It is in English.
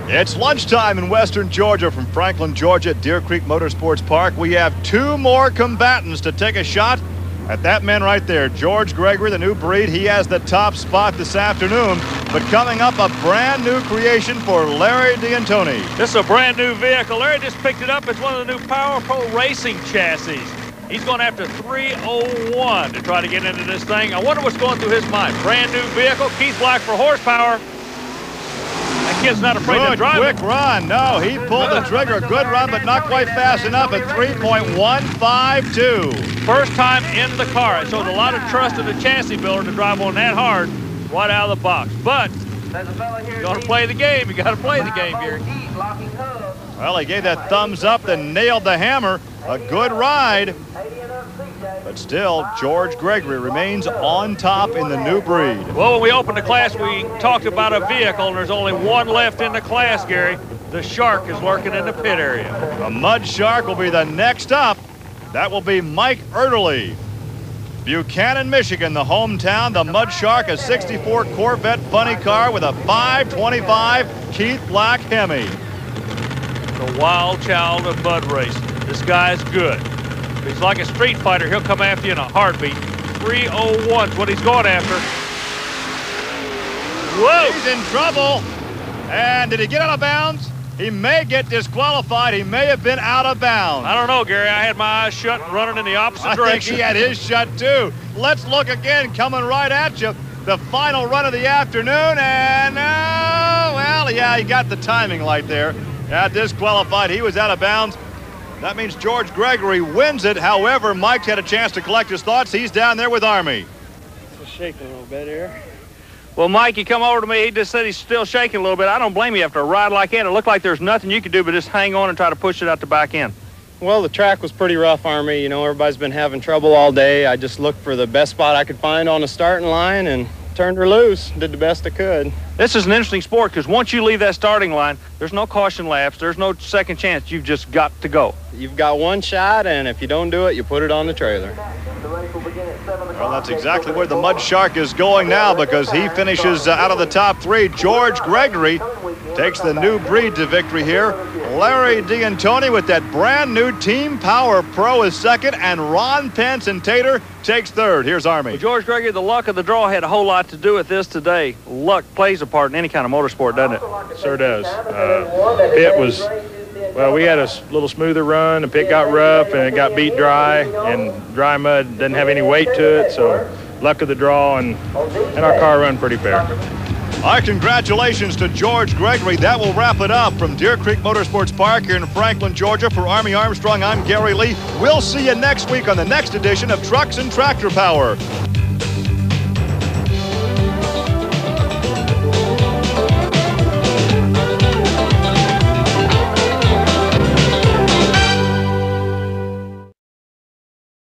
It's lunchtime in western Georgia from Franklin, Georgia at Deer Creek Motorsports Park. We have two more combatants to take a shot at that man right there, George Gregory, the new breed. He has the top spot this afternoon, but coming up, a brand new creation for Larry D'Antoni. This is a brand new vehicle. Larry just picked it up. It's one of the new Power Pro Racing chassis. He's going after 301 to try to get into this thing. I wonder what's going through his mind. Brand new vehicle, Keith Black for horsepower. That kid's not afraid to drive quick it. run. No, he pulled the trigger. Good run, but not quite fast enough at 3.152. First time in the car. It shows a lot of trust in the chassis builder to drive on that hard right out of the box. But you got to play the game. You got to play the game, Gary. Well, he gave that thumbs up, then nailed the hammer. A good ride. But still, George Gregory remains on top in the new breed. Well, when we opened the class, we talked about a vehicle, and there's only one left in the class, Gary. The Shark is lurking in the pit area. A Mud Shark will be the next up. That will be Mike Erderly. Buchanan, Michigan, the hometown. The Mud Shark, a 64 Corvette funny car with a 525 Keith Black Hemi. The wild child of mud racing. This guy's good. He's like a street fighter. He'll come after you in a heartbeat. 301's what he's going after. Whoa! He's in trouble. And did he get out of bounds? He may get disqualified. He may have been out of bounds. I don't know, Gary. I had my eyes shut and running in the opposite direction. I think he had his shut, too. Let's look again, coming right at you. The final run of the afternoon, and well, yeah, he got the timing right there. Yeah, disqualified. He was out of bounds. That means George Gregory wins it. However, Mike's had a chance to collect his thoughts. He's down there with Army. Just shaking a little bit here. Well, Mike, he come over to me. He just said he's still shaking a little bit. I don't blame you after a ride like that. It looked like there's nothing you could do but just hang on and try to push it out the back end. Well, the track was pretty rough, Army. You know, everybody's been having trouble all day. I just looked for the best spot I could find on the starting line and turned her loose. Did the best I could. This is an interesting sport because once you leave that starting line, there's no caution laps. There's no second chance. You've just got to go. You've got one shot, and if you don't do it, you put it on the trailer. Well, that's exactly where the Mud Shark is going now because he finishes out of the top three. George Gregory takes the new breed to victory here. Larry D'Antoni with that brand new Team Power Pro is second, and Ron Pence and Tater takes third. Here's Army. Well, George Gregory, the luck of the draw had a whole lot to do with this today. Luck plays a part in any kind of motorsport, doesn't it? Sure does. Pit was, well, we had a little smoother run. The pit got rough and it got beat dry, and dry mud doesn't have any weight to it, so luck of the draw, and our car run pretty fair. Our congratulations to George Gregory. That will wrap it up from Deer Creek Motorsports Park here in Franklin, Georgia. For Army Armstrong, I'm Gary Lee. We'll see you next week on the next edition of Trucks and Tractor Power.